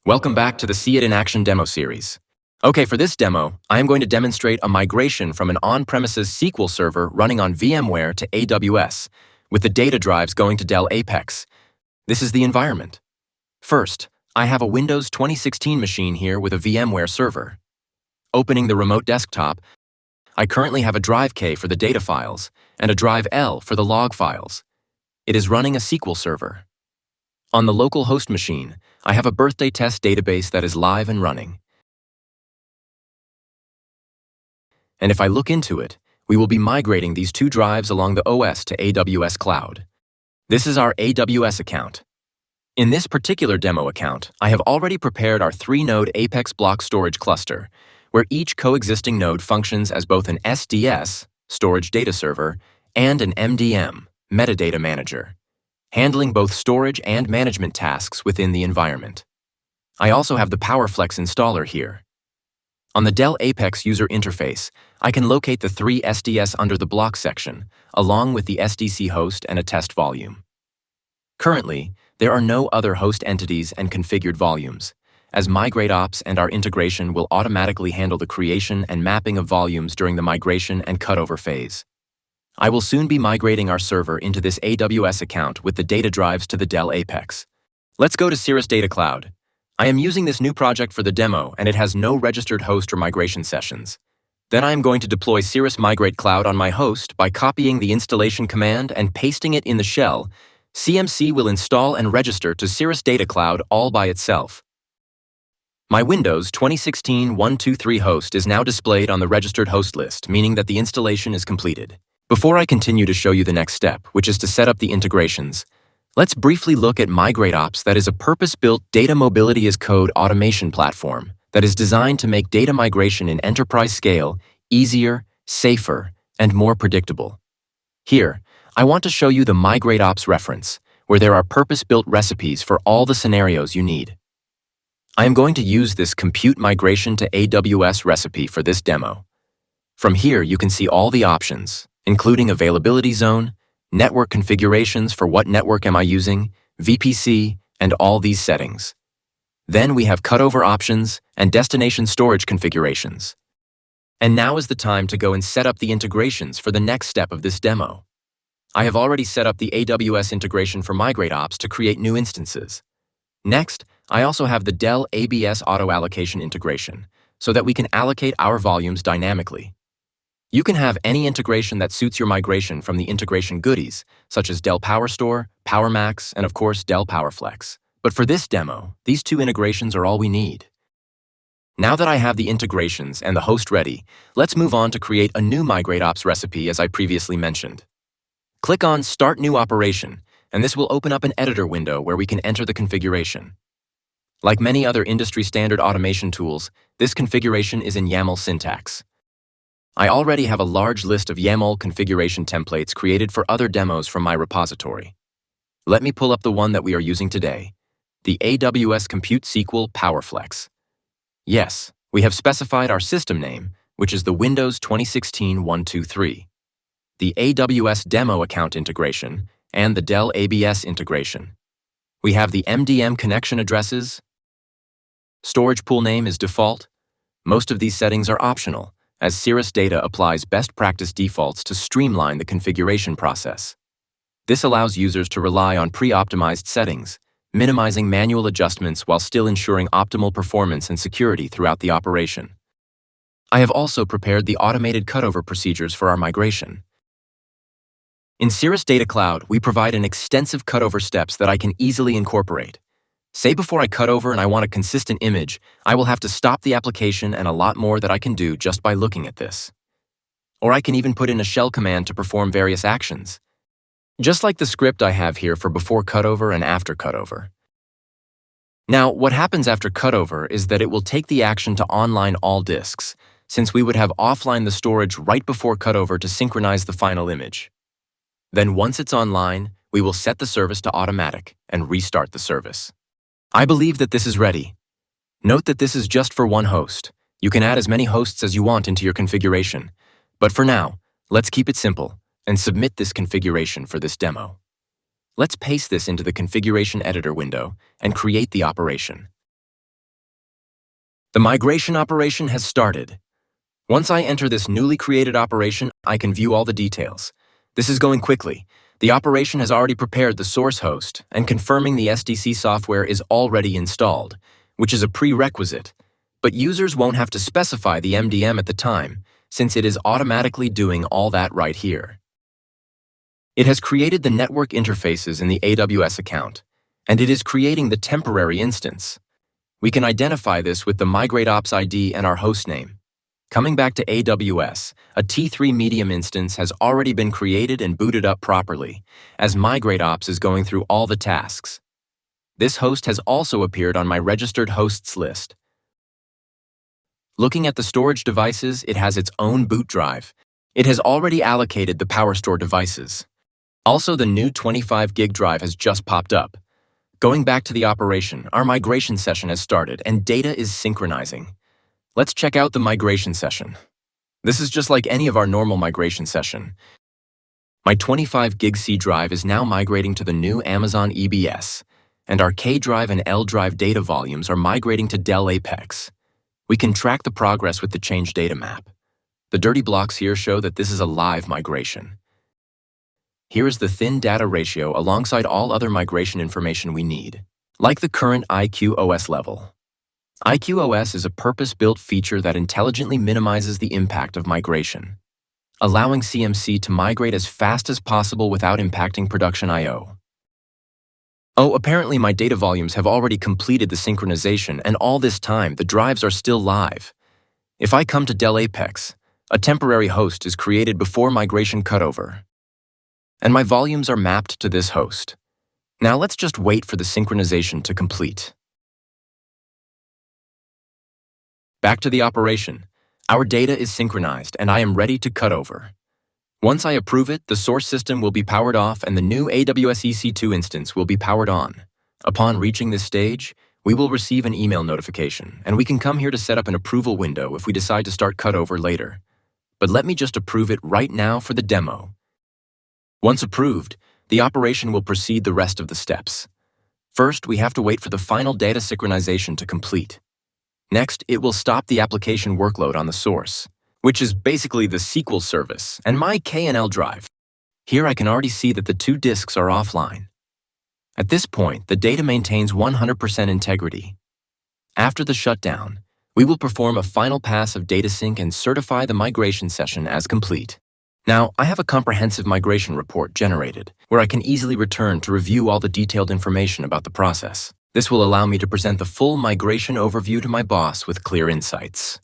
Welcome back to the See It in Action demo series. Okay, for this demo, I am going to demonstrate a migration from an on-premises SQL server running on VMware to AWS, with the data drives going to Dell APEX. This is the environment. First, I have a Windows 2016 machine here with a VMware server. Opening the remote desktop, I currently have a drive K for the data files and a drive L for the log files. It is running a SQL server. On the local host machine, I have a birthday test database that is live and running. And if I look into it, we will be migrating these two drives along the OS to AWS Cloud. This is our AWS account. In this particular demo account, I have already prepared our 3-node APEX block storage cluster, where each coexisting node functions as both an SDS, storage data server, and an MDM, metadata manager, handling both storage and management tasks within the environment. I also have the PowerFlex installer here. On the Dell APEX user interface, I can locate the 3 SDS under the block section, along with the SDC host and a test volume. Currently, there are no other host entities and configured volumes, as migrate ops and our integration will automatically handle the creation and mapping of volumes during the migration and cutover phase. I will soon be migrating our server into this AWS account with the data drives to the Dell APEX. Let's go to Cirrus Data Cloud. I am using this new project for the demo, and it has no registered host or migration sessions. Then I am going to deploy Cirrus Migrate Cloud on my host by copying the installation command and pasting it in the shell. CMC will install and register to Cirrus Data Cloud all by itself. My Windows 2016-123 host is now displayed on the registered host list, meaning that the installation is completed. Before I continue to show you the next step, which is to set up the integrations, let's briefly look at Migrate Ops, that is a purpose-built data mobility as code automation platform that is designed to make data migration in enterprise scale easier, safer, and more predictable. Here, I want to show you the Migrate Ops reference, where there are purpose-built recipes for all the scenarios you need. I am going to use this compute migration to AWS recipe for this demo. From here, you can see all the options, including availability zone, network configurations for what network am I using, VPC, and all these settings. Then we have cutover options and destination storage configurations. And now is the time to go and set up the integrations for the next step of this demo. I have already set up the AWS integration for Migrate Ops to create new instances. Next, I also have the Dell ABS auto allocation integration, so that we can allocate our volumes dynamically. You can have any integration that suits your migration from the integration goodies, such as Dell PowerStore, PowerMax, and of course Dell PowerFlex. But for this demo, these two integrations are all we need. Now that I have the integrations and the host ready, let's move on to create a new Migrate Ops recipe as I previously mentioned. Click on Start New Operation, and this will open up an editor window where we can enter the configuration. Like many other industry-standard automation tools, this configuration is in YAML syntax. I already have a large list of YAML configuration templates created for other demos from my repository. Let me pull up the one that we are using today, the AWS Compute SQL PowerFlex. Yes, we have specified our system name, which is the Windows 2016-123, the AWS demo account integration, and the Dell ABS integration. We have the MDM connection addresses. Storage pool name is default. Most of these settings are optional, as Cirrus Data applies best practice defaults to streamline the configuration process. This allows users to rely on pre-optimized settings, minimizing manual adjustments while still ensuring optimal performance and security throughout the operation. I have also prepared the automated cutover procedures for our migration. In Cirrus Data Cloud, we provide an extensive cutover steps that I can easily incorporate. Say before I cut over and I want a consistent image, I will have to stop the application and a lot more that I can do just by looking at this. Or I can even put in a shell command to perform various actions, just like the script I have here for before cutover and after cutover. Now, what happens after cutover is that it will take the action to online all disks, since we would have offline the storage right before cutover to synchronize the final image. Then once it's online, we will set the service to automatic and restart the service. I believe that this is ready. Note that this is just for one host. You can add as many hosts as you want into your configuration. But for now, let's keep it simple and submit this configuration for this demo. Let's paste this into the configuration editor window and create the operation. The migration operation has started. Once I enter this newly created operation, I can view all the details. This is going quickly. The operation has already prepared the source host, and confirming the SDC software is already installed, which is a prerequisite. But users won't have to specify the MDM at the time, since it is automatically doing all that right here. It has created the network interfaces in the AWS account, and it is creating the temporary instance. We can identify this with the migrate ops ID and our hostname. Coming back to AWS, a T3 medium instance has already been created and booted up properly, as migrate ops is going through all the tasks. This host has also appeared on my registered hosts list. Looking at the storage devices, it has its own boot drive. It has already allocated the PowerStore devices. Also, the new 25 gig drive has just popped up. Going back to the operation, our migration session has started and data is synchronizing. Let's check out the migration session. This is just like any of our normal migration session. My 25 gig C drive is now migrating to the new Amazon EBS, and our K drive and L drive data volumes are migrating to Dell APEX. We can track the progress with the change data map. The dirty blocks here show that this is a live migration. Here is the thin data ratio alongside all other migration information we need, like the current IQOS level. IQOS is a purpose-built feature that intelligently minimizes the impact of migration, allowing CMC to migrate as fast as possible without impacting production I/O. Oh, apparently my data volumes have already completed the synchronization, and all this time the drives are still live. If I come to Dell APEX, a temporary host is created before migration cutover, and my volumes are mapped to this host. Now let's just wait for the synchronization to complete. Back to the operation. Our data is synchronized and I am ready to cut over. Once I approve it, the source system will be powered off and the new AWS EC2 instance will be powered on. Upon reaching this stage, we will receive an email notification, and we can come here to set up an approval window if we decide to start cutover later. But let me just approve it right now for the demo. Once approved, the operation will proceed the rest of the steps. First, we have to wait for the final data synchronization to complete. Next, it will stop the application workload on the source, which is basically the SQL service, and my K&L drive. Here I can already see that the two disks are offline. At this point, the data maintains 100% integrity. After the shutdown, we will perform a final pass of data sync and certify the migration session as complete. Now, I have a comprehensive migration report generated, where I can easily return to review all the detailed information about the process. This will allow me to present the full migration overview to my boss with clear insights.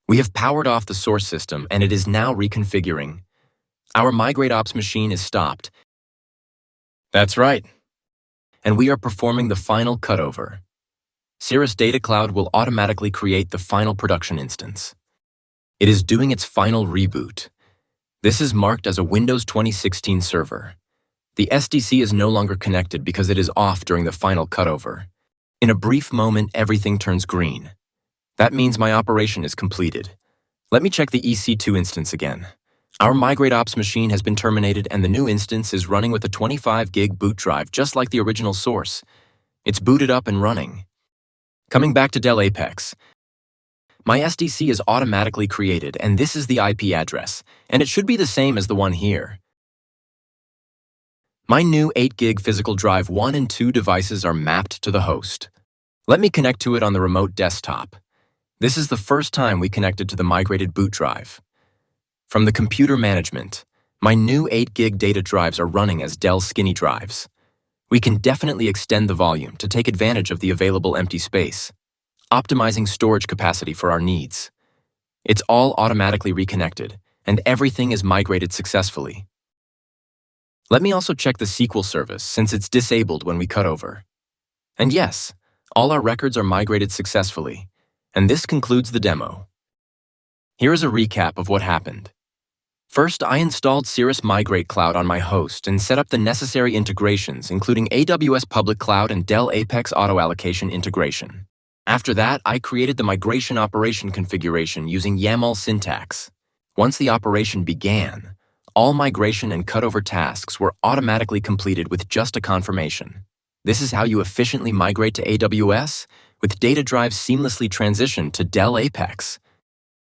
We have powered off the source system and it is now reconfiguring. Our migrate ops machine is stopped. That's right. And we are performing the final cutover. Cirrus Data Cloud will automatically create the final production instance. It is doing its final reboot. This is marked as a Windows 2016 server. The SDC is no longer connected because it is off during the final cutover. In a brief moment, everything turns green. That means my operation is completed. Let me check the EC2 instance again. Our migrate ops machine has been terminated and the new instance is running with a 25 gig boot drive just like the original source. It's booted up and running. Coming back to Dell APEX, my SDC is automatically created and this is the IP address, and it should be the same as the one here. My new 8 gig physical drive 1 and 2 devices are mapped to the host. Let me connect to it on the remote desktop. This is the first time we connected to the migrated boot drive. From the computer management, my new 8 gig data drives are running as Dell Skinny drives. We can definitely extend the volume to take advantage of the available empty space, optimizing storage capacity for our needs. It's all automatically reconnected, and everything is migrated successfully. Let me also check the SQL service since it's disabled when we cut over. And yes, all our records are migrated successfully, and this concludes the demo. Here is a recap of what happened. First, I installed Cirrus Migrate Cloud on my host and set up the necessary integrations, including AWS Public Cloud and Dell APEX Auto Allocation integration. After that, I created the migration operation configuration using YAML syntax. Once the operation began, all migration and cutover tasks were automatically completed with just a confirmation. This is how you efficiently migrate to AWS with data drives seamlessly transitioned to Dell APEX.